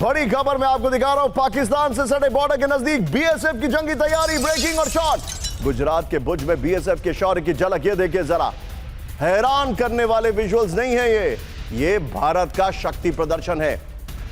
बड़ी खबर मैं आपको दिखा रहा हूं, पाकिस्तान से सटे बॉर्डर के नजदीक बीएसएफ की जंगी तैयारी, ब्रेकिंग और शॉट। गुजरात के भुज में बीएसएफ के शौर्य की झलक ये देखिए जरा, हैरान करने वाले विजुअल्स नहीं है ये भारत का शक्ति प्रदर्शन है।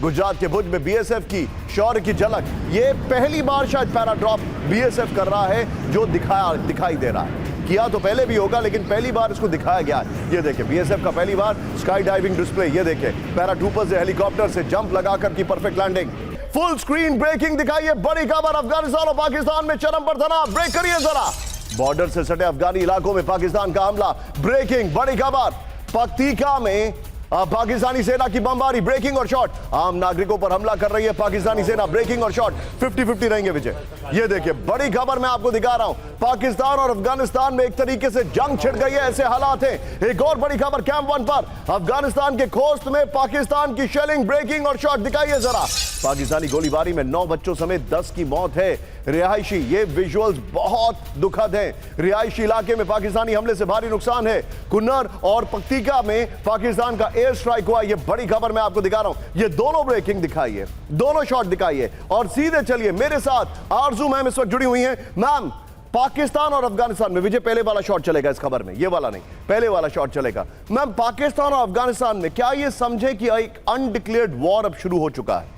गुजरात के भुज में बीएसएफ की शौर्य की झलक, ये पहली बार शायद पैराड्रॉप बीएसएफ कर रहा है जो दिखाई दे रहा है। किया तो पहले भी होगा लेकिन पहली बार इसको दिखाया गया है। ये देखिए बीएसएफ का पहली बार स्काई डाइविंग डिस्प्ले, ये देखिए पैराट्रूपर्स ने हेलीकॉप्टर से जंप लगाकर की perfect landing. Full screen breaking दिखाई है, बड़ी खबर, अफगानिस्तान और पाकिस्तान में चरम पर तनाव। ब्रेक करिए जरा, बॉर्डर से सटे अफगानी इलाकों में पाकिस्तान का हमला, ब्रेकिंग, बड़ी खबर। पक्तिका में पाकिस्तानी सेना की बमबारी, ब्रेकिंग और शॉट। आम नागरिकों पर हमला कर रही है पाकिस्तानी सेना, ब्रेकिंग और शॉट। 50-50 रहेंगे विजय। ये देखिए बड़ी खबर मैं आपको दिखा रहा हूं, पाकिस्तान और अफगानिस्तान में एक तरीके से जंग छिड़ गई है, ऐसे हालात हैं। एक और बड़ी खबर कैंप 1 पर, अफगानिस्तान के खोस्त में पाकिस्तान की शेलिंग, ब्रेकिंग और शॉट दिखाइए जरा। पाकिस्तानी गोलीबारी में 9 बच्चों समेत 10 की मौत है। रिहायशी, ये विजुअल्स बहुत दुखद हैं। रिहायशी इलाके में पाकिस्तानी हमले से भारी नुकसान है। कुन्नर और पक्तिका में पाकिस्तान का एयर स्ट्राइक हुआ, ये बड़ी खबर मैं आपको दिखा रहा हूं। ये दोनों ब्रेकिंग दिखाइए, दोनों शॉट दिखाइए और सीधे चलिए मेरे साथ। आरजू मैम इस वक्त जुड़ी हुई हैं। मैम, पाकिस्तान और अफगानिस्तान में, विजय पहले वाला शॉट चलेगा इस खबर में, ये वाला नहीं, पहले वाला शॉट चलेगा। मैम, पाकिस्तान और अफगानिस्तान में क्या ये समझे कि एक अनडिक्लेयर्ड वॉर अब शुरू हो चुका है?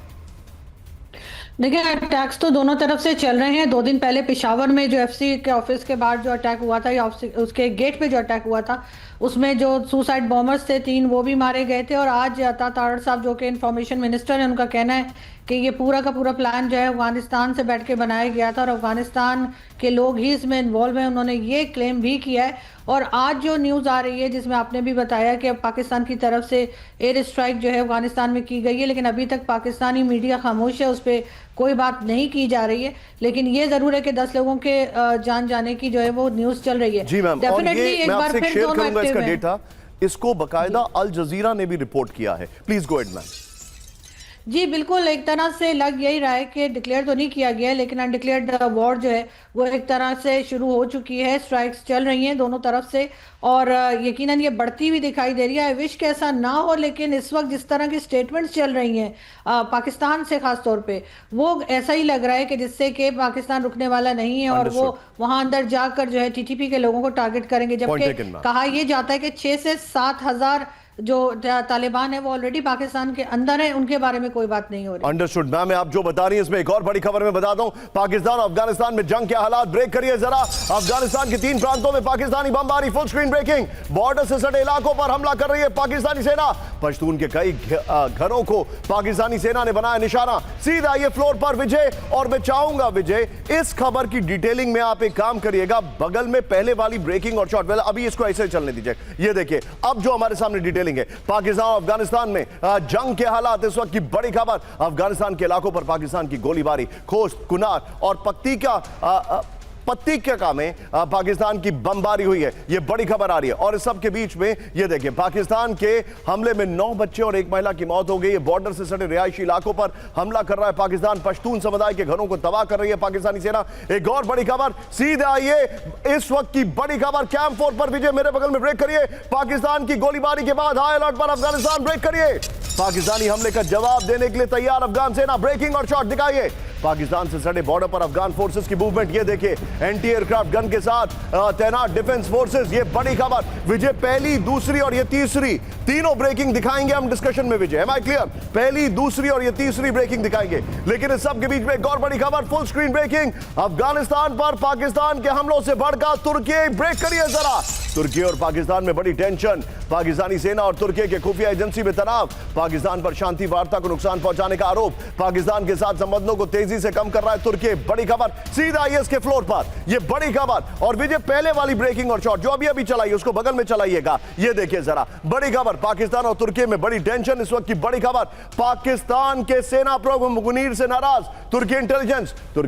देखिए, अटैक्स तो दोनों तरफ से चल रहे हैं। 2 दिन पहले पेशावर में जो एफसी के ऑफिस के बाहर जो अटैक हुआ था, या उसके गेट पे जो अटैक हुआ था, उसमें जो सुसाइड बॉम्बर्स थे 3, वो भी मारे गए थे। और आज अता तारड़ साहब जो कि इंफॉर्मेशन मिनिस्टर हैं, उनका कहना है कि ये पूरा का पूरा प्लान जो है अफगानिस्तान से बैठ के बनाया गया था और अफगानिस्तान के लोग ही इसमें इन्वॉल्व हैं। उन्होंने ये क्लेम भी किया है। और आज जो न्यूज़ आ रही है, जिसमें आपने भी बताया कि पाकिस्तान की तरफ से एयर स्ट्राइक जो है अफगानिस्तान में की गई है, लेकिन अभी तक पाकिस्तानी मीडिया खामोश है, उस पर कोई बात नहीं की जा रही है। लेकिन ये जरूर है कि 10 लोगों के जान जाने की जो है वो न्यूज़ चल रही है। जी मैम, डेफिनेटली एक बार फिर दोनों एक्टिव हैं। डेटा इसको बकायदा अल जजीरा ने भी रिपोर्ट किया है। Please go ahead ma'am. जी बिल्कुल, एक तरह से लग यही रहा है कि डिक्लेयर तो नहीं किया गया, लेकिन अनडिक्लेयर्ड वॉर जो है वो एक तरह से शुरू हो चुकी है। स्ट्राइक्स चल रही हैं दोनों तरफ से और यकीनन ये बढ़ती हुई दिखाई दे रही है। विश के ऐसा ना हो, लेकिन इस वक्त जिस तरह की स्टेटमेंट्स चल रही हैं पाकिस्तान से खास तौर पे, वो ऐसा ही लग रहा है कि जिससे कि पाकिस्तान रुकने वाला नहीं है और वो वहां अंदर जाकर जो है टीटीपी के लोगों को टारगेट करेंगे। जबकि कहा यह जाता है कि 6 से 7 हजार जो तालिबान है वो ऑलरेडी पाकिस्तान के अंदर है, उनके बारे में कोई बात नहीं हो रही। अंडरस्टूड मैम, आप जो बता रही हैं इसमें एक और बड़ी खबर मैं बता दूं, पाकिस्तान और अफगानिस्तान में जंग के हालात। ब्रेक करिए जरा, अफगानिस्तान के 3 प्रांतों में पाकिस्तानी बमबारी, फुल स्क्रीन ब्रेकिंग। बॉर्डर से सटे इलाकों पर हमला कर रही है पाकिस्तानी सेना। पश्तून के कई घरों को पाकिस्तानी सेना ने बनाया निशाना। सीधा ये फ्लोर पर विजय, और मैं चाहूंगा विजय इस खबर की डिटेलिंग में आप एक काम करिएगा, बगल में पहले वाली ब्रेकिंग और शॉट, अभी इसको ऐसे चलने दीजिए। ये देखिए अब जो हमारे सामने डिटेलिंग है, पाकिस्तान और अफगानिस्तान में जंग के हालात। इस वक्त की बड़ी खबर, अफगानिस्तान के इलाकों पर पाकिस्तान की गोलीबारी, खोस्त, कुनार और पक्तिका में पाकिस्तान की बमबारी हुई है। यह बड़ी खबर आ रही है। और इस सब के बीच में ये देखिए, पाकिस्तान के हमले में 9 बच्चे और 1 महिला की मौत हो गई है। बॉर्डर से सटे रिहायशी इलाकों पर हमला कर रहा है पाकिस्तान। पश्तून समुदाय के घरों को तबाह कर रही है पाकिस्तानी सेना। एक और बड़ी खबर, सीधे आइए इस वक्त की बड़ी खबर कैंप 4 पर। विजय मेरे बगल में, ब्रेक करिए। पाकिस्तान की गोलीबारी के बाद हाई अलर्ट पर अफगानिस्तान, ब्रेक करिए। पाकिस्तानी हमले का जवाब देने के लिए तैयार अफगान सेना, ब्रेकिंग और शॉट दिखाइए। पाकिस्तान से सटे बॉर्डर पर अफगान फोर्सेस की मूवमेंट, ये देखिए एंटी एयरक्राफ्ट गन के साथ तैनात डिफेंस फोर्सेस। ये बड़ी खबर विजय, पहली, दूसरी और ये तीसरी, तीनों ब्रेकिंग दिखाएंगे हम डिस्कशन में विजय। M I clear? पहली, दूसरी और ये तीसरी ब्रेकिंग दिखाएंगे। लेकिन इस सब के बीच में एक और बड़ी खबर, फुल स्क्रीन ब्रेकिंग। अफगानिस्तान पर पाकिस्तान के हमलों से भड़का तुर्की, ब्रेक करिए जरा। तुर्की और पाकिस्तान में बड़ी टेंशन, पाकिस्तानी सेना और तुर्की के खुफिया एजेंसी में तनाव। पाकिस्तान पर शांति वार्ता को नुकसान पहुंचाने का आरोप, पाकिस्तान के साथ संबंधों को तेजी से कम कर रहा है तुर्की। बड़ी खबर, सीधा आईएस के फ्लोर पर, यह बड़ी खबर। और विजय पहले वाली ब्रेकिंग और शॉट जो अभी चलाई उसको बगल में चलाइएगा। यह देखिए जरा, बड़ी खबर, पाकिस्तान और तुर्की में बड़ी टेंशन। इस वक्त की बड़ी खबर, पाकिस्तान के सेना प्रमुख मुनीर से नाराज तुर्की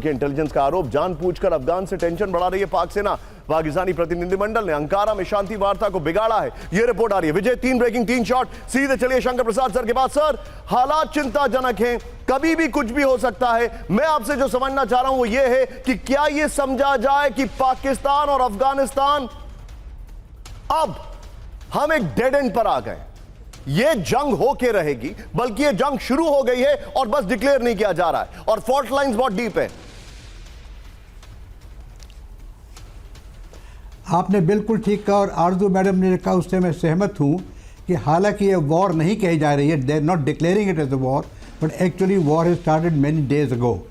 इंटेलिजेंस का आरोप, जानबूझकर अफगान से टेंशन बढ़ा रही है पाक सेना। पाकिस्तानी प्रतिनिधिमंडल ने अंकारा में शांति वार्ता को बिगाड़ा है, यह रिपोर्ट आ रही है। विजय 3 ब्रेकिंग 3 शॉट। सीधे चलिए शंकर प्रसाद सर के पास। सर, हालात चिंताजनक हैं, कभी भी कुछ भी हो सकता है। मैं आपसे जो समझना चाह रहा हूं वो यह है कि क्या यह समझा जाए कि पाकिस्तान और अफगानिस्तान अब हम एक डेड एंड पर आ गए? ये जंग होके रहेगी, बल्कि ये जंग शुरू हो गई है और बस डिक्लेयर नहीं किया जा रहा है, और फॉल्ट लाइंस बहुत डीप है। आपने बिल्कुल ठीक कहा, और आरजू मैडम ने कहा उससे मैं सहमत हूँ कि हालांकि ये वॉर नहीं कही जा रही है, they are not declaring it as a war, but actually war has started many days ago.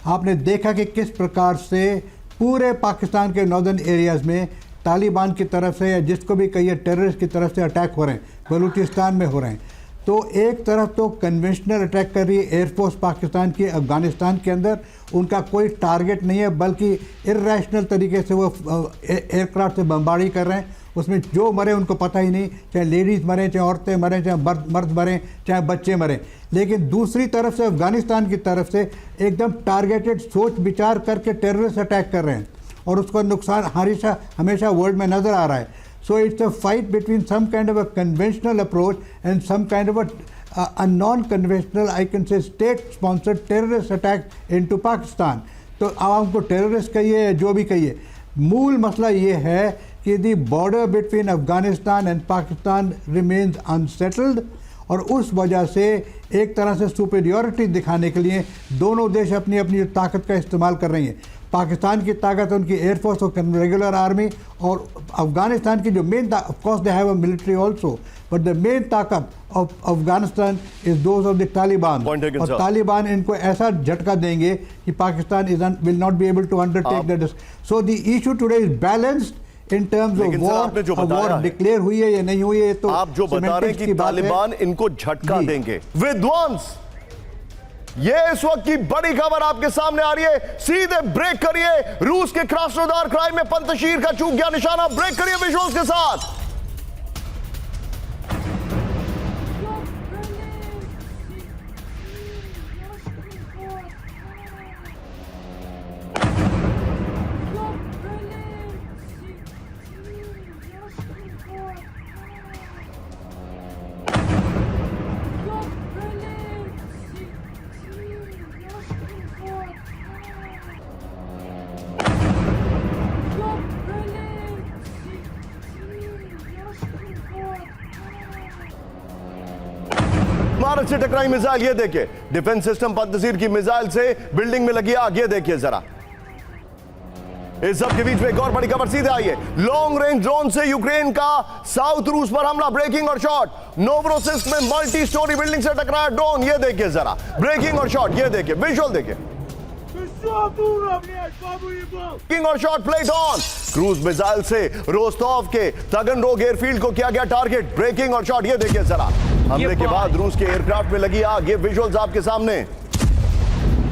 आपने देखा कि किस प्रकार से पूरे पाकिस्तान के नॉर्दर्न एरियाज़ में तालिबान की तरफ से, या जिसको भी कहिए टेररिस्ट की तरफ से अटैक हो रहे हैं, बलूचिस्तान में हो रहे हैं। तो एक तरफ तो कन्वेंशनल अटैक कर रही है एयरफोर्स पाकिस्तान की अफ़गानिस्तान के अंदर, उनका कोई टारगेट नहीं है, बल्कि इर्रेशनल तरीके से वो एयरक्राफ्ट से बमबारी कर रहे हैं। उसमें जो मरे उनको पता ही नहीं, चाहे लेडीज़ मरें, चाहे औरतें मरें, चाहे मर्द मरें, चाहे बच्चे मरें। लेकिन दूसरी तरफ से अफ़गानिस्तान की तरफ से एकदम टारगेटेड सोच विचार करके टेररिस्ट अटैक कर रहे हैं, और उसका नुकसान हमेशा वर्ल्ड में नज़र आ रहा है। So it's a fight between some kind of a conventional approach and some kind of a non-conventional, I can say, state-sponsored terrorist attack into Pakistan. तो आवाम को टेररिस्ट कहिए या जो भी कहिए, मूल मसला ये है कि the border between Afghanistan and Pakistan remains unsettled, और उस वजह से एक तरह से सुपीरियॉरिटी दिखाने के लिए दोनों देश अपनी अपनी ताकत का इस्तेमाल कर रही हैं। पाकिस्तान की ताकत उनकी एयरफोर्स और रेगुलर आर्मी, और अफगानिस्तान की जो main, of course they have a military also, but the main ताकत of Afghanistan is those of the Taliban. और तालिबान इनको ऐसा झटका देंगे कि Pakistan will not be able to undertake that. So the issue today is balanced in terms of war declare हुई है या नहीं हुई है। तो आप जो बता रहे हैं कि तालिबान इनको झटका देंगे, विद्वांस, ये इस वक्त की बड़ी खबर आपके सामने आ रही है। सीधे ब्रेक करिए, रूस के क्रास्नोदार क्राइम में पंतशीर का चूक गया निशाना। ब्रेक करिए विजुअल्स के साथ। भारत से टकराई मिसाइल, ये देखिए, डिफेंस सिस्टम पंतशीर की मिसाइल से बिल्डिंग में लगी आग, ये देखिए जरा। इस सब के बीच में एक और बड़ी खबर सीधे आई है। लॉन्ग रेंज ड्रोन से यूक्रेन का साउथ रूस पर हमला, ब्रेकिंग और शॉट। नोवरोसिस्क में मल्टी स्टोरी बिल्डिंग से टकराया ड्रोन, ये देखिए जरा, ब्रेकिंग और शॉट, ये देखिए, विजुअल देखिए। ब्रेकिंग और shot plate on. Cruise missile से रोस्टोव के तगनरोग एयरफील्ड को किया गया टारगेट, ब्रेकिंग और शॉट, ये देखिए जरा। हमले के बाद रूस के एयरक्राफ्ट में लगी आग, ये विजुअल्स आपके सामने।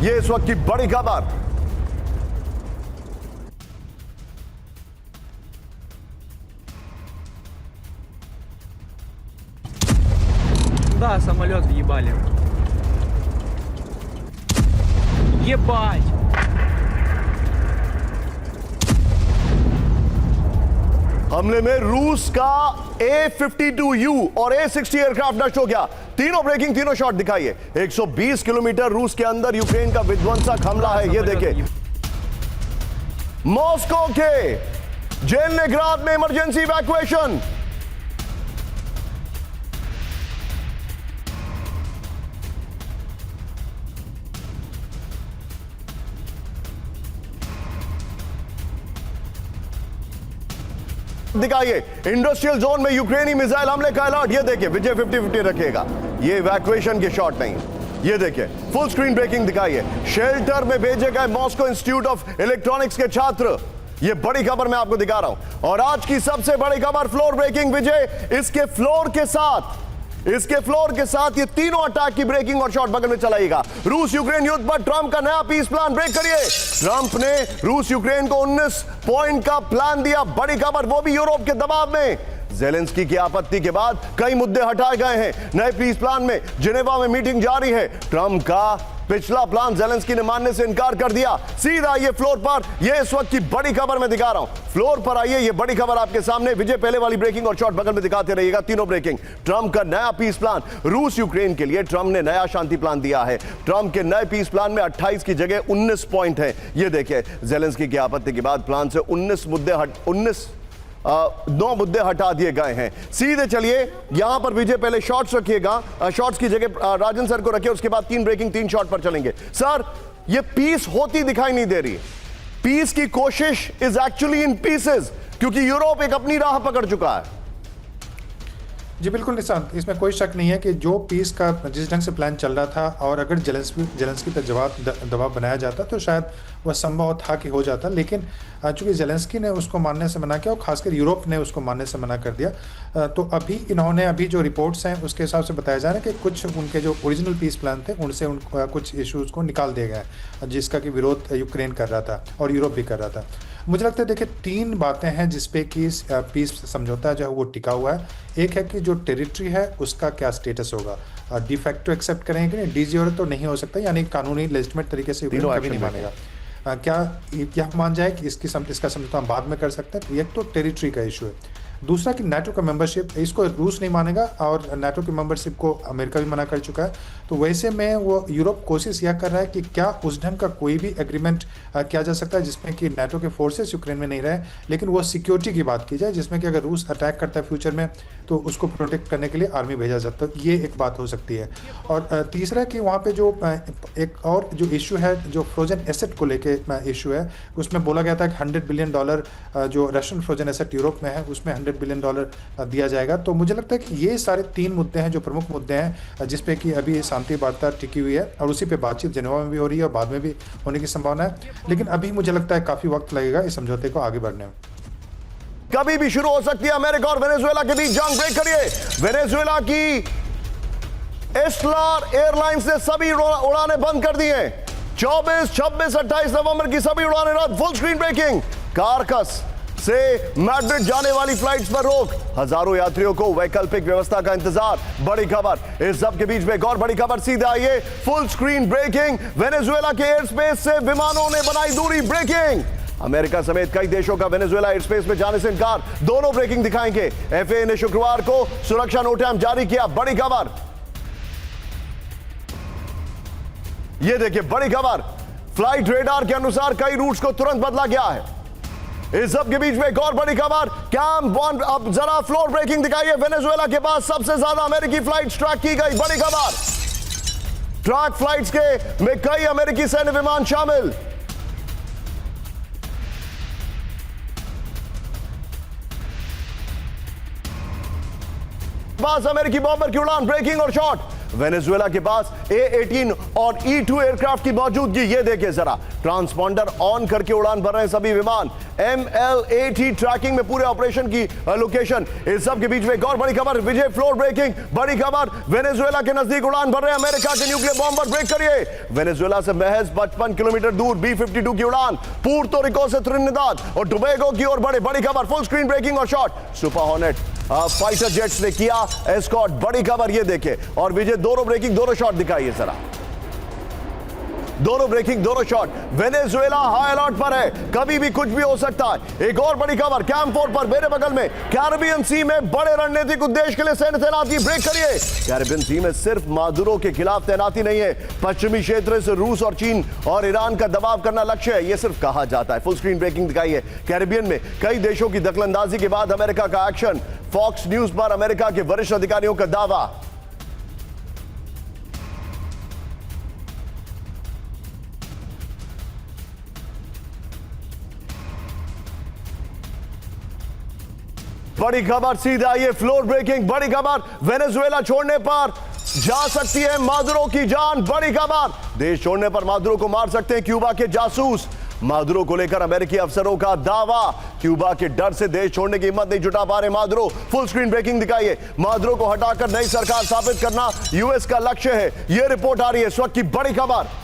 ये इस वक्त की बड़ी खबर। Да, самолет въебали. Ебать! हमले में रूस का A-52U और A-60 एयरक्राफ्ट नष्ट हो गया। तीनों ब्रेकिंग, तीनों शॉट दिखाइए। 120 किलोमीटर रूस के अंदर यूक्रेन का विध्वंसक हमला है, ये देखिए। मॉस्को के जेलनिग्राद में इमरजेंसी इवैक्यूएशन। दिखाइए, इंडस्ट्रियल जोन में यूक्रेनी मिसाइल हमले का अलर्ट, ये देखिए, विजय 50-50 रखेगा। ये इवैक्यूएशन के शॉट नहीं, ये देखिए, फुल स्क्रीन ब्रेकिंग दिखाइए। शेल्टर में भेजे गए मॉस्को इंस्टीट्यूट ऑफ इलेक्ट्रॉनिक्स के छात्र, ये बड़ी खबर मैं आपको दिखा रहा हूं। और आज की सबसे बड़ी खबर, फ्लोर ब्रेकिंग विजय। इसके फ्लोर के साथ ये तीनों अटैक की ब्रेकिंग और शॉट बगल में चलाएगा। रूस यूक्रेन युद्ध पर ट्रंप का नया पीस प्लान, ब्रेक करिए। ट्रंप ने रूस यूक्रेन को 19 पॉइंट का प्लान दिया, बड़ी खबर, वो भी यूरोप के दबाव में। जेलेंस्की की आपत्ति के बाद कई मुद्दे हटाए गए हैं। नए पीस प्लान में जिनेवा में मीटिंग जारी है। ट्रंप का पिछला प्लान जेलेंस्की ने मानने से इनकार कर दिया। सीधा आइए फ्लोर पर, यह इस वक्त की बड़ी खबर मैं दिखा रहा हूं। फ्लोर पर आइए, यह बड़ी खबर आपके सामने। विजय पहले वाली ब्रेकिंग और शॉट बगल में दिखाते रहिएगा, तीनों ब्रेकिंग। ट्रंप का नया पीस प्लान, रूस यूक्रेन के लिए ट्रंप ने नया शांति प्लान दिया है। ट्रंप के नए पीस प्लान में 28 की जगह 19 पॉइंट है। यह देखिए, जेलेंस्की की आपत्ति के बाद प्लान से 19 9 मुद्दे हटा दिए गए हैं। सीधे चलिए यहां पर विजय, पहले शॉट्स रखिएगा, शॉट्स की जगह राजन सर को रखिए, उसके बाद 3 ब्रेकिंग 3 शॉट पर चलेंगे। सर, ये पीस होती दिखाई नहीं दे रही। पीस की कोशिश इज एक्चुअली इन पीसेस, क्योंकि यूरोप एक अपनी राह पकड़ चुका है। जी बिल्कुल निशांत, इसमें कोई शक नहीं है कि जो पीस का जिस ढंग से प्लान चल रहा था, और अगर जेलेंस्की पर दबाव बनाया जाता तो शायद वह संभव था कि हो जाता, लेकिन चूंकि जेलेंस्की ने उसको मानने से मना किया और खासकर यूरोप ने उसको मानने से मना कर दिया, तो अभी जो रिपोर्ट्स हैं उसके हिसाब से बताया जा रहा है कि कुछ उनके जो ओरिजिनल पीस प्लान थे उनसे कुछ इश्यूज़ को निकाल दिया गया है, जिसका कि विरोध यूक्रेन कर रहा था और यूरोप भी कर रहा था। मुझे लगता है देखिए 3 बातें हैं जिसपे कि पीस समझौता जो है वो टिका हुआ है। एक है कि जो टेरिटरी है उसका क्या स्टेटस होगा, डिफैक्टो एक्सेप्ट करेंगे कि नहीं, डी ज़ीरो तो नहीं हो सकता, यानी कानूनी लेजिटिमेट तरीके से यूक्रेन कभी नहीं मानेगा। क्या मान जाए कि इसका समझौता हम बाद में कर सकते हैं। एक तो टेरिटरी का इशू है, दूसरा कि नाटो का मेंबरशिप, इसको रूस नहीं मानेगा और नाटो की मेंबरशिप को अमेरिका भी मना कर चुका है। तो वैसे में वो यूरोप कोशिश यह कर रहा है कि क्या उस ढंग का कोई भी एग्रीमेंट किया जा सकता है जिसमें कि नाटो के फोर्सेस यूक्रेन में नहीं रहे, लेकिन वो सिक्योरिटी की बात की जाए, जिसमें कि अगर रूस अटैक करता है फ्यूचर में तो उसको प्रोटेक्ट करने के लिए आर्मी भेजा जाता है। ये एक बात हो सकती है। और तीसरा कि वहाँ पे जो एक और जो इशू है, जो फ्रोजन एसेट को लेके इशू है, उसमें बोला गया था कि $100 बिलियन जो रशियन फ्रोजन एसेट यूरोप में है उसमें $100 बिलियन दिया जाएगा। तो मुझे लगता है कि ये सारे 3 मुद्दे हैं जो प्रमुख मुद्दे हैं जिसपे कि अभी शांति वार्ता टिकी हुई है, और उसी पे बातचीत जेनेवा में भी हो रही है और बाद में भी होने की संभावना है। लेकिन अभी मुझे लगता है काफी वक्त लगेगा इस समझौते को आगे बढ़ने में। कभी भी शुरू हो सकती है अमेरिका और वेनेजुएला के बीच जंग। ब्रेक करिए। वेनेजुएला की एस्लार एयरलाइंस ने सभी उड़ानें बंद कर दी हैं। 24, 26, 28 नवंबर की सभी उड़ानें रद्द। Full screen breaking. कारकस से मैड्रिड जाने वाली फ्लाइट्स पर रोक। हजारों यात्रियों को वैकल्पिक व्यवस्था का इंतजार। बड़ी खबर इस सब के बीच में एक और बड़ी खबर सीधे आइए। Full screen breaking. वेनेजुएला के एयर स्पेस से विमानों ने बनाई दूरी। ब्रेकिंग। अमेरिका समेत कई देशों का वेनेजुएला एयर स्पेस में जाने से इनकार। दोनों ब्रेकिंग दिखाएंगे। एफएए ने शुक्रवार को सुरक्षा नोटिस जारी किया। बड़ी खबर यह देखिए, बड़ी खबर। फ्लाइट रेडार के अनुसार कई रूट्स को तुरंत बदला गया है। इस सब के बीच में एक और बड़ी खबर। कैम बॉन्ड, अब जरा फ्लोर ब्रेकिंग दिखाइए। वेनेजुएला के पास सबसे ज्यादा अमेरिकी फ्लाइट्स ट्रैक की गई। बड़ी खबर। ट्रैक फ्लाइट्स के में कई अमेरिकी सैन्य विमान शामिल। पास अमेरिकी बॉम्बर की उड़ान। ब्रेकिंग और शॉट। वेनेजुएला के पास A-18 और E-2 एयरक्राफ्ट की मौजूदगी। ये देखिए जरा, ट्रांसपॉन्डर ऑन करके उड़ान भर रहे हैं सभी विमान। ML-80 ट्रैकिंग में पूरे ऑपरेशन की लोकेशन। इस सब के बीच में एक और बड़ी खबर। विजय, फ्लोर ब्रेकिंग। बड़ी खबर। वेनेजुएला के नजदीक उड़ान भर रहे हैं अमेरिका के न्यूक्लियर बॉम्बर। ब्रेक करिए। वेनेजुएला से महज 55 किलोमीटर दूर B-52 की उड़ान पुर्तो रिको से त्रिनिदाद और टोबैगो की ओर बढ़े। बड़ी खबर। फुल स्क्रीन ब्रेकिंग और shot. Super hornet fighter jets ने किया एस्कॉर्ट। बड़ी खबर ये देखे। और विजय, दोनों ब्रेकिंग, दोनों शॉट दिखाइए जरा। दोनों ब्रेकिंग, दोनों शॉट। वेनेजुएला हाई अलर्ट पर है, कभी भी कुछ भी हो सकता है। एक और बड़ी खबर। कैंप 4 पर मेरे बगल में कैरिबियन सी में बड़े रणनीतिक उद्देश्य के लिए सैन्य तैनाती। ब्रेक करिए। कैरिबियन सी में सिर्फ मादुरो के खिलाफ तैनाती नहीं है, पश्चिमी क्षेत्र से रूस और चीन और ईरान का दबाव करना लक्ष्य है, यह सिर्फ कहा जाता है। फुल स्क्रीन ब्रेकिंग दिखाइए। कैरिबियन में कई देशों की दखलंदाजी के बाद अमेरिका का एक्शन। फॉक्स न्यूज पर अमेरिका के वरिष्ठ अधिकारियों का दावा। बड़ी खबर सीधे आइए। Floor breaking. बड़ी खबर। वेनेजुएला छोड़ने पर जा सकती है मादुरो की जान। बड़ी खबर। देश छोड़ने पर मादुरो को मार सकते हैं क्यूबा के जासूस। मादुरो को लेकर अमेरिकी अफसरों का दावा। क्यूबा के डर से देश छोड़ने की हिम्मत नहीं जुटा पा रहे मादुरो। फुल स्क्रीन ब्रेकिंग दिखाइए। मादुरो को हटाकर नई सरकार स्थापित करना यूएस का लक्ष्य है, यह रिपोर्ट आ रही है इस वक्त की बड़ी खबर।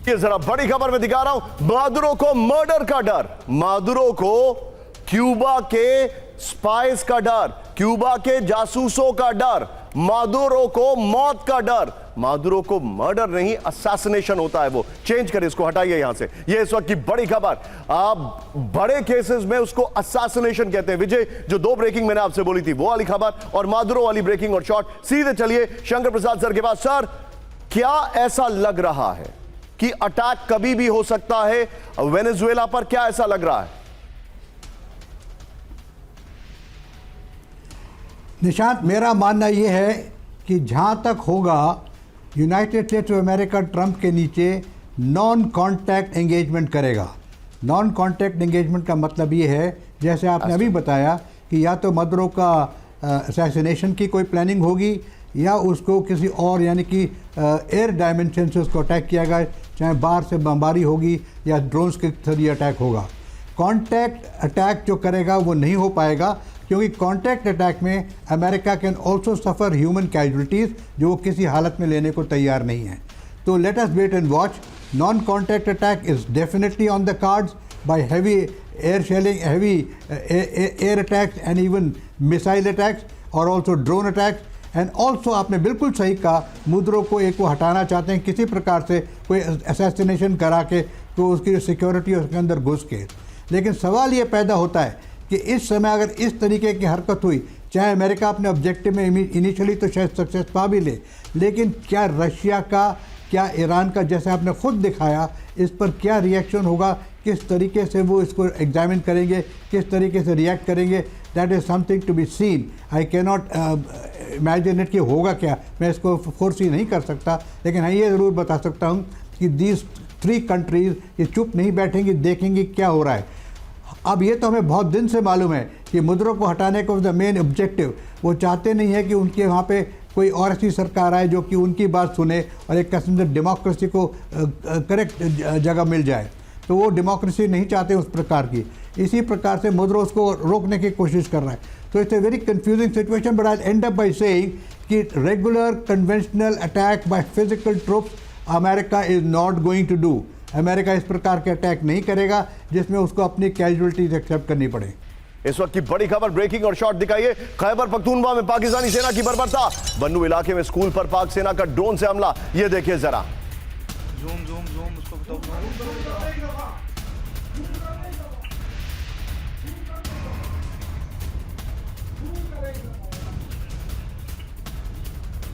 ये जरा बड़ी खबर में दिखा रहा हूं। मादुरो को मर्डर का डर, मादुरो को क्यूबा के स्पाइस का डर, क्यूबा के जासूसों का डर। मादुरो को मौत का डर, मादुरो को मर्डर नहीं असैसिनेशन होता है। वो चेंज करें, इसको हटाइए यहां से। ये इस वक्त की बड़ी खबर, आप बड़े केसेस में उसको असैसिनेशन कहते हैं। विजय, जो 2 ब्रेकिंग मैंने आपसे बोली थी वो वाली खबर और मादुरो वाली ब्रेकिंग और शॉर्ट, सीधे चलिए शंकर प्रसाद सर के पास। सर, क्या ऐसा लग रहा है कि अटैक कभी भी हो सकता है वेनेजुएला पर? क्या ऐसा लग रहा है? निशांत, मेरा मानना यह है कि जहाँ तक होगा United states of America Trump के नीचे नॉन कॉन्टैक्ट एंगेजमेंट करेगा। नॉन कॉन्टैक्ट एंगेजमेंट का मतलब ये है, जैसे आपने अभी बताया, कि या तो मदुरो का असैसिनेशन की कोई प्लानिंग होगी या उसको किसी और यानी कि एयर डायमेंशन से उसको अटैक किया गया, चाहे बाहर से बमबारी होगी या ड्रोन्स के जरिए अटैक होगा। कॉन्टैक्ट अटैक जो करेगा वो नहीं हो पाएगा, क्योंकि कॉन्टैक्ट अटैक में America can also suffer human casualties जो वो किसी हालत में लेने को तैयार नहीं है। तो let us wait and watch. Non contact attack is definitely on the cards by heavy air shelling, heavy air attacks and even missile attacks और also drone attacks. And also आपने बिल्कुल सही कहा, मुद्रो को एक को हटाना चाहते हैं किसी प्रकार से, कोई असैसिनेशन करा के, तो उसकी जो सिक्योरिटी है उसके अंदर घुस के। लेकिन सवाल ये पैदा होता है कि इस समय अगर इस तरीके की हरकत हुई, चाहे अमेरिका अपने ऑब्जेक्टिव में इनिशियली तो शायद सक्सेस पा भी ले, लेकिन क्या रशिया का, क्या ईरान का, जैसे आपने खुद दिखाया, इस पर क्या रिएक्शन होगा, किस तरीके से वो इसको एग्जामिन करेंगे, किस तरीके से रिएक्ट करेंगे, that is something to be seen. I can not imagine it कि होगा क्या, मैं इसको फोर्सी नहीं कर सकता, लेकिन हाँ ये ज़रूर बता सकता हूँ कि दीज 3 कंट्रीज़ ये चुप नहीं बैठेंगी, देखेंगी क्या हो रहा है। अब ये तो हमें बहुत दिन से मालूम है कि मुद्रो को हटाने को द मेन ऑब्जेक्टिव, वो चाहते नहीं है कि उनके वहाँ पे कोई और ऐसी सरकार आए जो कि उनकी बात सुने और एक किस्म से डेमोक्रेसी को करेक्ट जगह मिल जाए। तो वो डेमोक्रेसी नहीं चाहते उस प्रकार की। इसी प्रकार से मुद्रो उसको रोकने की कोशिश कर रहा है। तो it's a very confusing situation, but I end up by saying कि regular conventional attack by physical troops America is not going to do. America इस प्रकार के अटैक नहीं करेगा जिसमें उसको अपनी कैजुअलिटीज एक्सेप्ट करनी पड़े। इस वक्त की बड़ी खबर, ब्रेकिंग और शॉर्ट दिखाइए। खैबर पख्तूनख्वा में पाकिस्तानी सेना की बर्बरता, बन्नू इलाके में स्कूल पर पाक सेना का ड्रोन से हमला। ये देखिए जरा। जूम जूम जूम उसको बताओ।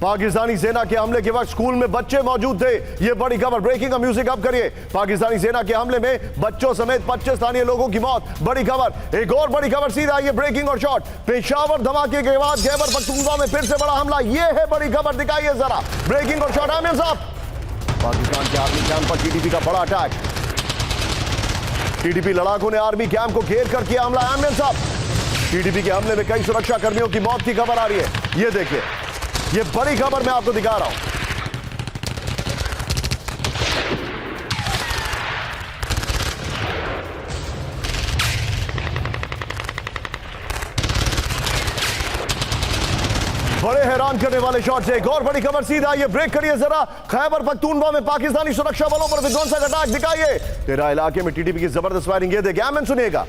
पाकिस्तानी सेना के हमले के वक्त स्कूल में बच्चे मौजूद थे। ये बड़ी खबर, ब्रेकिंग का म्यूजिक अप करिए। पाकिस्तानी सेना के हमले में बच्चों समेत 25 स्थानीय लोगों की मौत। बड़ी खबर, एक और बड़ी खबर सीधा आइए, ब्रेकिंग और शॉर्ट। पेशावर धमाके के बाद खैबर पख्तूनख्वा में फिर से बड़ा हमला। ये है बड़ी खबर, दिखाइए जरा ब्रेकिंग और शॉर्ट। आमिर साहब, पाकिस्तान के आर्मी कैंप पर टीटीपी का बड़ा अटैक। टीटीपी लड़ाकों ने आर्मी कैंप को घेर कर किया हमला। आमिर साहब, टीटीपी के हमले में कई सुरक्षा कर्मियों की मौत की खबर आ रही है। ये देखिए, ये बड़ी खबर मैं आपको दिखा रहा हूं। बड़े हैरान करने वाले शॉट से एक और बड़ी खबर सीधा, ये ब्रेक करिए जरा। खैबर पख्तूनख्वा में पाकिस्तानी सुरक्षा बलों पर विध्वंसक अटैक, दिखाइए। तेरा इलाके में टीटीपी की जबरदस्त फायरिंग। ये देखिए, आमिर सुनिएगा,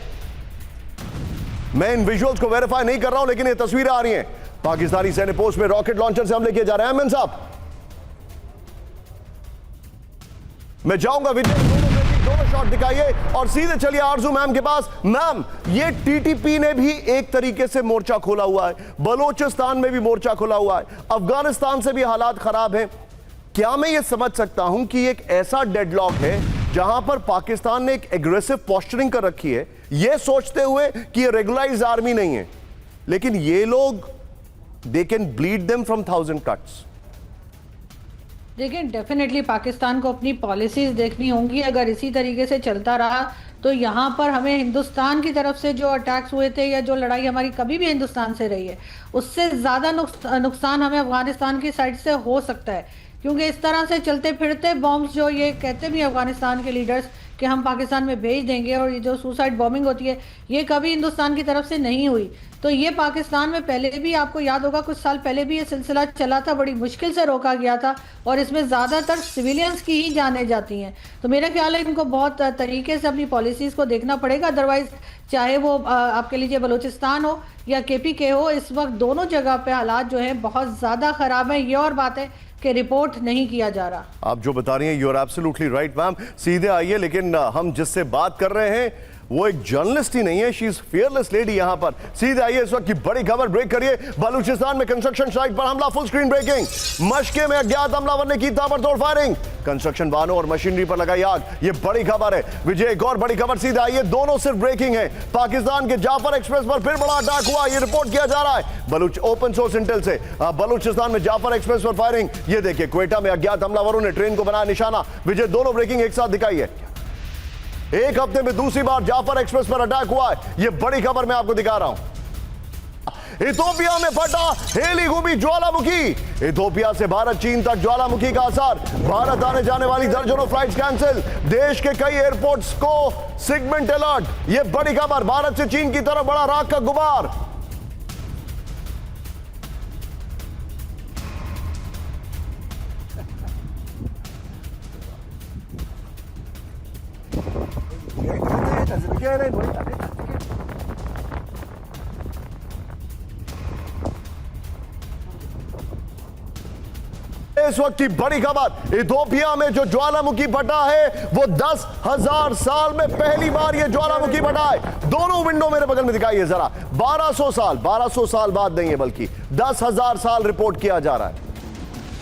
मैं इन विजुअल्स को वेरीफाई नहीं कर रहा हूं, लेकिन ये तस्वीरें आ रही हैं। पाकिस्तानी सैन्य पोस्ट में रॉकेट लॉन्चर से हमले किए जा रहे हैं। अमन साहब, मैं जाऊंगा विजय, दोनों शॉट दिखाइए और सीधे चलिए आरजू मैम के पास। मैम, ये टीटीपी ने भी एक तरीके से मोर्चा खोला हुआ है, बलोचिस्तान में भी मोर्चा खोला हुआ है, अफगानिस्तान से भी हालात खराब हैं। क्या मैं ये समझ सकता हूं कि एक ऐसा डेडलॉक है जहां पर पाकिस्तान ने एक एग्रेसिव पोस्चरिंग कर रखी है, ये सोचते हुए कि ये रेगुलराइज आर्मी नहीं है, लेकिन ये लोग they can bleed them from 1000 cuts? देखिए, डेफिनेटली पाकिस्तान को अपनी पॉलिसीज देखनी होंगी। अगर इसी तरीके से चलता रहा तो यहाँ पर हमें हिंदुस्तान की तरफ से जो अटैक्स हुए थे या जो लड़ाई हमारी कभी भी हिंदुस्तान से रही है, उससे ज़्यादा नुकसान हमें अफगानिस्तान की साइड से हो सकता है। क्योंकि इस तरह से चलते फिरते बॉम्ब्स जो ये कहते भी अफगानिस्तान के लीडर्स कि हम पाकिस्तान में भेज देंगे, और ये जो सुसाइड बॉम्बिंग होती है ये कभी हिंदुस्तान की तरफ से नहीं हुई। तो ये पाकिस्तान में पहले भी, आपको याद होगा कुछ साल पहले भी ये सिलसिला चला था, बड़ी मुश्किल से रोका गया था, और इसमें ज़्यादातर सिविलियंस की ही जानें जाती हैं। तो मेरा ख्याल है इनको बहुत तरीके से अपनी पॉलिसीज़ को देखना पड़ेगा, अदरवाइज चाहे वो आपके लीजिए बलूचिस्तान हो या KPK हो, इस वक्त दोनों जगह पे हालात जो हैं बहुत ज़्यादा ख़राब हैं। ये और बात है कि रिपोर्ट नहीं किया जा रहा। आप जो बता रही हैं you are absolutely right ma'am. सीधे आइए, लेकिन हम जिससे बात कर रहे हैं वो एक जर्नलिस्ट ही नहीं है, शी इज फियरलेस लेडी। यहां पर सीधे आइए, इस वक्त की बड़ी खबर ब्रेक करिए। बलूचिस्तान में कंस्ट्रक्शन साइट पर हमला, फुल स्क्रीन ब्रेकिंग। मशके में अज्ञात हमलावर ने की ताबड़तोड़ फायरिंग, कंस्ट्रक्शन वाहनों और मशीनरी पर लगाई आग। ये बड़ी खबर है विजय। एक और बड़ी खबर, सीधे आइए, दोनों सिर्फ ब्रेकिंग है। पाकिस्तान के जाफर एक्सप्रेस पर फिर बड़ा अटैक हुआ, ये रिपोर्ट किया जा रहा है बलूच ओपन सोर्स इंटेल से। बलूचिस्तान में जाफर एक्सप्रेस पर फायरिंग, ये देखिए क्वेटा में अज्ञात हमलावरों ने ट्रेन को बनाया निशाना। विजय, दोनों ब्रेकिंग एक साथ दिखाई है। एक हफ्ते में दूसरी बार जाफर एक्सप्रेस पर अटैक हुआ है, यह बड़ी खबर मैं आपको दिखा रहा हूं। इथोपिया में फटा हेलीगुबी ज्वालामुखी। इथोपिया से भारत चीन तक ज्वालामुखी का असर, भारत आने जाने वाली दर्जनों फ्लाइट्स कैंसिल, देश के कई एयरपोर्ट्स को सेगमेंट अलर्ट। यह बड़ी खबर, भारत से चीन की तरफ बड़ा राख का गुबार। इस वक्त की बड़ी खबर, इथोपिया में जो ज्वालामुखी फटा है वो 10,000 साल में पहली बार ये ज्वालामुखी फटा है। दोनों विंडो मेरे बगल में दिखाइए जरा। 1200 साल बाद नहीं है, बल्कि 10,000 साल रिपोर्ट किया जा रहा है।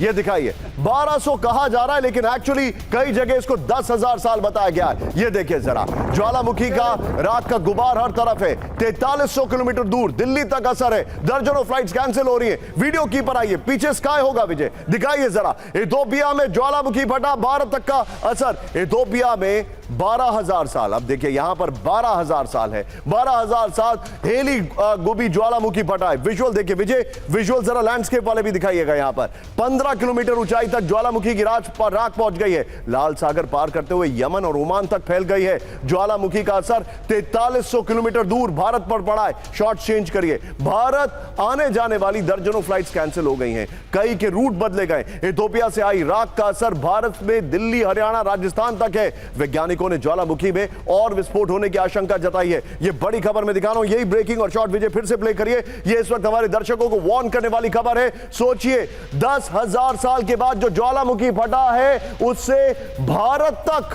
ये दिखाइए, 1200 कहा जा रहा है, लेकिन एक्चुअली कई जगह इसको 10,000 साल बताया गया है। ये देखिए जरा, ज्वालामुखी का रात का गुबार हर तरफ है। 4300 किलोमीटर दूर दिल्ली तक असर है, दर्जनों फ्लाइट्स कैंसिल हो रही है। वीडियो की पर आइए, पीछे स्काई होगा विजय, दिखाइए जरा। इथोपिया में ज्वालामुखी फटा, भारत तक का असर। इथोपिया में 12,000 साल, अब देखिए यहां पर 12,000 साल है, 12,000 साल हेलीगुबी ज्वालामुखी फटा है। विजुअल देखिए विजय, विजुअल जरा लैंडस्केप वाले भी दिखाइएगा। यहां पर 15 किलोमीटर ऊंचाई तक ज्वालामुखी की राख पहुंच गई है। लाल सागर पार करते हुए यमन और ओमान तक फैल गई है। ज्वालामुखी का असर 4300 किलोमीटर दूर भारत पर पड़ा है। शॉर्ट चेंज करिए, भारत आने जाने वाली दर्जनों फ्लाइट्स कैंसिल हो गई हैं, कई के रूट बदले गए। इथोपिया से आई राख का असर भारत में दिल्ली, हरियाणा, राजस्थान तक है। वैज्ञानिकों ने ज्वालामुखी में और विस्फोट होने की आशंका जताई है। यह बड़ी खबर मैं दिखा रहा हूं, यही ब्रेकिंग और शॉर्ट विजय फिर से प्ले करिए। यह इस वक्त हमारे दर्शकों को वार्न करने वाली खबर है। सोचिए, 10,000 साल के बाद जो ज्वालामुखी फटा है उससे भारत तक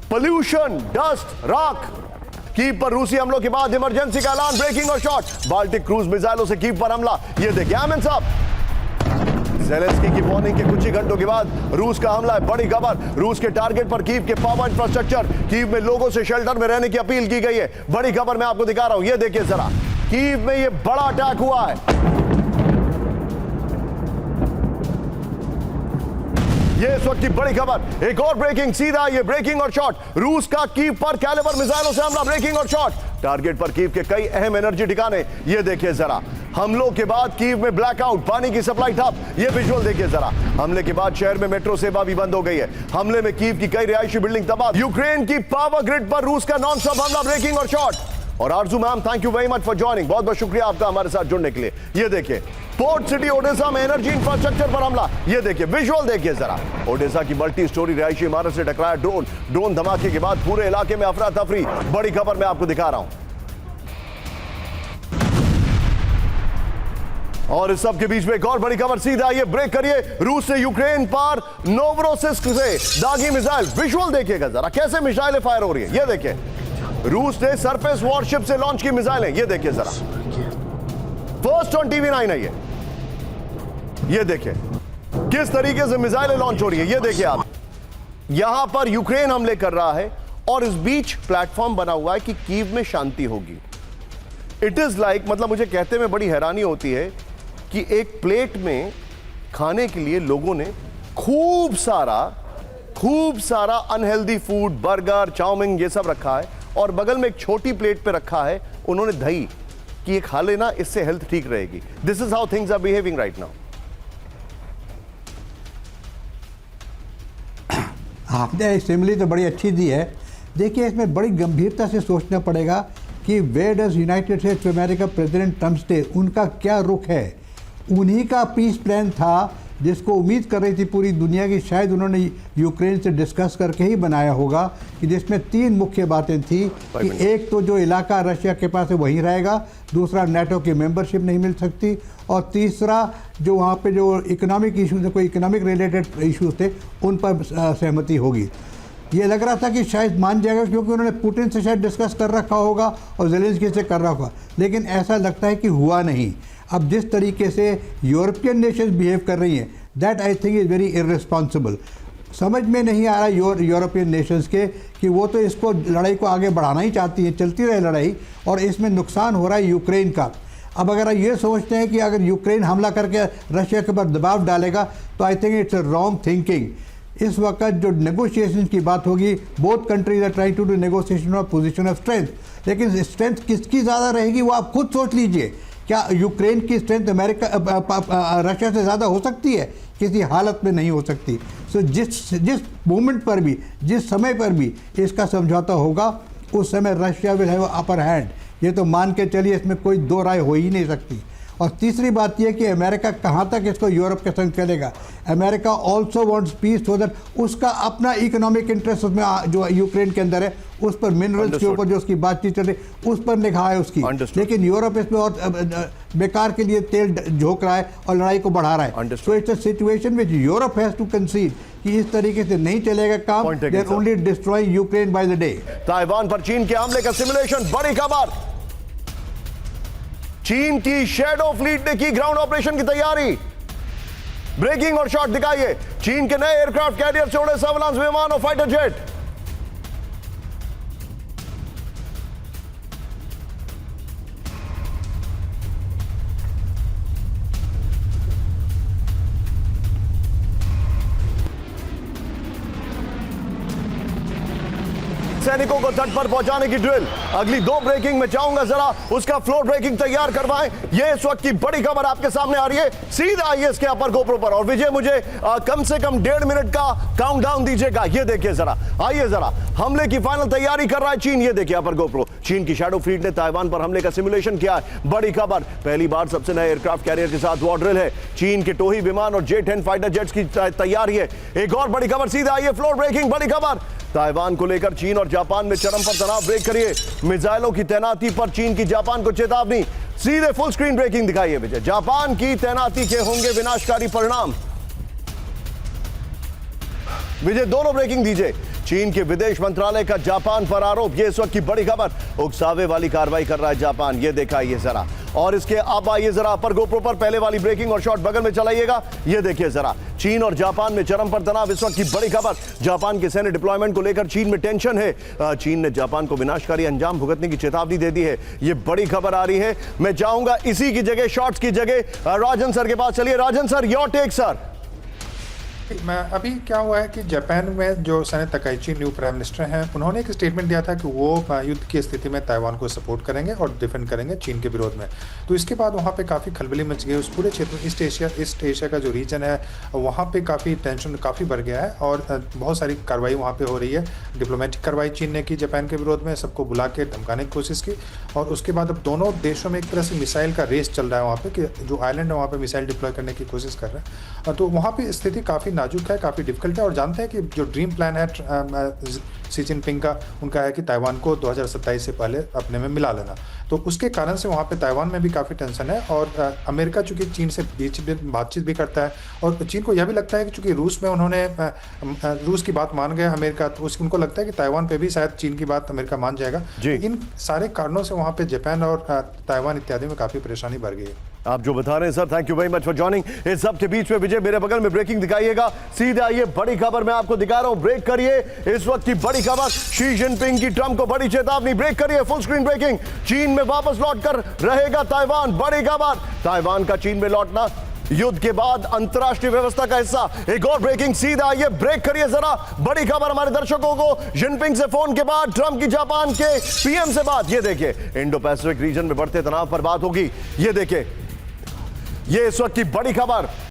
पोल्यूशन, डस्ट, राख। कीव पर रूसी हमलों के बाद इमरजेंसी का ऐलान, ब्रेकिंग और शॉट। बाल्टिक क्रूज मिसाइलों से कीव पर हमला, यह देखिए आमिन साहब। ज़ेलेंस्की की वार्निंग के कुछ ही घंटों के बाद रूस का हमला है, बड़ी खबर। रूस के टारगेट पर कीव के पावर इंफ्रास्ट्रक्चर, कीव में लोगों से शेल्टर में रहने की अपील की गई है। बड़ी खबर मैं आपको दिखा रहा हूं, यह देखिए जरा, कीव में यह बड़ा अटैक हुआ है। ये इस वक्त की बड़ी खबर। एक और ब्रेकिंग, सीधा ये ब्रेकिंग और शॉट। रूस का कीव पर कैलिबर मिसाइलों से हमला, ब्रेकिंग और शॉट। टारगेट पर कीव के कई अहम एनर्जी ठिकाने, ये देखिए जरा। हमलों के बाद कीव में ब्लैकआउट, पानी की सप्लाई ठप। ये विजुअल देखिए जरा। हमले के बाद शहर में मेट्रो सेवा भी बंद हो गई है। हमले में कीव की कई रिहायशी बिल्डिंग तबाह। यूक्रेन की पावर ग्रिड पर रूस का नॉन स्टॉप हमला, ब्रेकिंग और शॉट। और आरजू ma'am, thank you very much for joining, बहुत बहुत शुक्रिया आपका हमारे साथ जुड़ने के लिए। ये देखिए, पोर्ट सिटी ओडेसा में एनर्जी इंफ्रास्ट्रक्चर पर हमला, ये देखिए विजुअल देखिए जरा। ओडेसा की मल्टी स्टोरी रिहायशी इमारत से टकराया ड्रोन धमाके के बाद पूरे इलाके में अफरा तफरी। बड़ी खबर मैं आपको दिखा रहा हूं। और इस सब के बीच में एक और बड़ी खबर, सीधा ये ब्रेक करिए। रूस से यूक्रेन पार नोवरोसिस्क से दागी मिसाइल, विजुअल देखिएगा जरा कैसे मिसाइलें फायर हो रही है। ये देखिए, रूस ने सरफेस वॉरशिप से लॉन्च की मिसाइलें, ये देखिए जरा। फर्स्ट ऑन TV9 है ये देखिए किस तरीके से मिसाइलें लॉन्च हो रही है। ये देखिए आप, यहां पर यूक्रेन हमले कर रहा है और इस बीच प्लेटफॉर्म बना हुआ है कि कीव में शांति होगी। इट इज लाइक, मतलब मुझे कहते में बड़ी हैरानी होती है कि एक प्लेट में खाने के लिए लोगों ने खूब सारा अनहेल्दी फूड, बर्गर, चाउमीन, ये सब रखा है, और बगल में एक छोटी प्लेट पे रखा है उन्होंने दही कि ये खा लेना, इससे हेल्थ ठीक रहेगी। This is how things are behaving right now. आपने सिमिली तो बड़ी अच्छी दी है। देखिए, इसमें बड़ी गंभीरता से सोचना पड़ेगा कि where does United States America President Trump stay, उनका क्या रुख है। उन्हीं का पीस प्लान था जिसको उम्मीद कर रही थी पूरी दुनिया की, शायद उन्होंने यूक्रेन से डिस्कस करके ही बनाया होगा, कि जिसमें 3 मुख्य बातें थी कि एक तो जो इलाका रशिया के पास है वहीं रहेगा, दूसरा नेटो की मेंबरशिप नहीं मिल सकती, और तीसरा जो वहाँ पे जो इकोनॉमिक इश्यूज थे, कोई इकोनॉमिक रिलेटेड इश्यूज थे, उन पर सहमति होगी। ये लग रहा था कि शायद मान जाएगा, क्योंकि उन्होंने पुतिन से शायद डिस्कस कर रखा होगा और ज़ेलेंस्की से कर रखा होगा, लेकिन ऐसा लगता है कि हुआ नहीं। अब जिस तरीके से यूरोपियन नेशंस बिहेव कर रही हैं, that I think is very irresponsible. समझ में नहीं आ रहा यूरोपियन नेशंस के कि वो तो इसको लड़ाई को आगे बढ़ाना ही चाहती है, चलती रहे लड़ाई, और इसमें नुकसान हो रहा है यूक्रेन का। अब अगर ये सोचते हैं कि अगर यूक्रेन हमला करके रशिया के ऊपर दबाव डालेगा, तो I think it's a wrong thinking. इस वक्त जो नेगोशिएशन की बात होगी, both countries are trying to do negotiation of position of strength, लेकिन स्ट्रेंथ किसकी ज़्यादा रहेगी वो आप खुद सोच लीजिए। क्या यूक्रेन की स्ट्रेंथ रशिया से ज़्यादा हो सकती है? किसी हालत में नहीं हो सकती। सो जिस मोमेंट पर भी, जिस समय पर भी इसका समझौता होगा, उस समय Russia will have upper hand. ये तो मान के चलिए, इसमें कोई दो राय हो ही नहीं सकती। और तीसरी बात यह कि अमेरिका कहाँ तक इसको यूरोप के संग चलेगा। America also wants peace, so that उसका अपना इकोनॉमिक इंटरेस्ट उसमें जो यूक्रेन के अंदर है, उस पर मिनरल्स के ऊपर जो उसकी बातचीत चल रही, उस पर निगाह है उसकी। लेकिन यूरोप इसमें और बेकार के लिए तेल झोंक रहा है और लड़ाई को बढ़ा रहा है। So it's a situation which Europe has to consider कि इस तरीके से नहीं चलेगा काम। They are only destroying Ukraine by the day. Taiwan पर चीन के हमले का सिमुलेशन, बड़ी खबर। चीन की शैडो फ्लीट ने की ग्राउंड ऑपरेशन की तैयारी। ब्रेकिंग और शॉट दिखाइए। चीन के नए एयरक्राफ्ट कैरियर से उड़े सर्विलांस विमान और फाइटर जेट। सैनिकों को तट पर पहुंचाने की ड्रिल। अगली 2 ब्रेकिंग में चाहूंगा जरा उसका फ्लोर ब्रेकिंग तैयार करवाएं। ये इस वक्त की बड़ी खबर आपके सामने आ रही है, सीधा आइए इसके अपर गोप्रो पर। और विजय, मुझे कम से कम 1.5 मिनट का काउंटडाउन दीजिएगा। ये देखिए जरा, आइए जरा, हमले की फाइनल तैयारी कर रहा है चीन। ये देखिए अपर गोप्रो। चीन की शैडो फ्लीट ने ताइवान पर हमले का सिमुलेशन किया है। बड़ी खबर, पहली बार सबसे नए एयरक्राफ्ट कैरियर के साथ वॉर ड्रिल है। चीन के टोही विमान और J-10 फाइटर जेट्स की तैयारी है। एक और बड़ी खबर, सीधा आइए फ्लोर ब्रेकिंग, बड़ी खबर। ताइवान को लेकर चीन और जापान में चरम पर तनाव। ब्रेक करिए। मिसाइलों की तैनाती पर चीन की जापान को चेतावनी। सीधे फुल स्क्रीन ब्रेकिंग दिखाइए विजय। जापान की तैनाती के होंगे विनाशकारी परिणाम। विजय दोनों ब्रेकिंग दीजिए। चीन के विदेश मंत्रालय का जापान पर आरोप। ये इस वक्त की बड़ी खबर। उकसावे वाली कार्रवाई कर रहा है जापान। ये दिखाइए जरा। और इसके अब आइए जरा अपर गोप्रो पर, पहले वाली ब्रेकिंग और शॉट बगल में चलाइएगा। ये देखिए जरा, चीन और जापान में चरम पर तनाव। इस वक्त की बड़ी खबर, जापान के सैन्य डिप्लॉयमेंट को लेकर चीन में टेंशन है। चीन ने जापान को विनाशकारी अंजाम भुगतने की चेतावनी दे दी है। ये बड़ी खबर आ रही है। मैं चाहूंगा इसी की जगह, शॉट्स की जगह, राजन सर के पास चलिए। राजन सर, योर टेक सर। मैं अभी क्या हुआ है कि जापान में जो सने तकाइची न्यू प्राइम मिनिस्टर हैं, उन्होंने एक स्टेटमेंट दिया था कि वो युद्ध की स्थिति में ताइवान को सपोर्ट करेंगे और डिफेंड करेंगे चीन के विरोध में। तो इसके बाद वहाँ पे काफ़ी खलबली मच गई। उस पूरे क्षेत्र में ईस्ट एशिया का जो रीजन है, वहाँ पे काफ़ी टेंशन काफ़ी बढ़ गया है और बहुत सारी कार्रवाई वहाँ पे हो रही है। डिप्लोमेटिक कार्रवाई चीन ने की जापान के विरोध में, सबको बुला के धमकाने की कोशिश की। और उसके बाद अब दोनों देशों में एक तरह से मिसाइल का रेस चल रहा है वहाँ पे, कि जो आइलैंड है वहाँ पे मिसाइल डिप्लॉय करने की कोशिश कर रहे हैं। तो वहाँ पे स्थिति काफ़ी नाजुक है, काफ़ी डिफिकल्ट है। और जानते हैं कि जो ड्रीम प्लान है शी जिनपिंग का, उनका है कि ताइवान को 2027 से पहले अपने में मिला लेना। तो उसके कारण से वहाँ पे ताइवान में भी काफ़ी टेंशन है। और अमेरिका चूंकि चीन से बीच में बातचीत भी करता है, और चीन को यह भी लगता है कि चूंकि रूस में उन्होंने रूस की बात मान गया अमेरिका, तो उनको लगता है कि ताइवान पे भी शायद चीन की बात अमेरिका मान जाएगा। इन सारे कारणों से वहाँ पे जापान और ताइवान इत्यादि में काफ़ी परेशानी बढ़ गई है। आप जो बता रहे हैं sir, thank you very much for joining. इस सब के बीच में विजय, मेरे बगल में ब्रेकिंग दिखाइएगा। सीधे आइए, बड़ी खबर मैं आपको दिखा रहा हूं। ब्रेक करिए। इस वक्त की बड़ी खबर, शी जिनपिंग की ट्रंप को बड़ी चेतावनी। ब्रेक करिए, फुल स्क्रीन ब्रेकिंग। चीन में वापस लौटकर रहेगा ताइवान। बड़ी खबर, ताइवान का चीन में लौटना युद्ध के बाद अंतरराष्ट्रीय व्यवस्था का हिस्सा। एक और ब्रेकिंग, सीधा आइए, ब्रेक करिए जरा। बड़ी खबर हमारे दर्शकों को, जिनपिंग से फोन के बाद ट्रंप की जापान के पीएम से बात। ये देखिए, इंडो पैसिफिक रीजन में बढ़ते तनाव पर बात होगी। ये देखिए, ये इस वक्त की बड़ी खबर।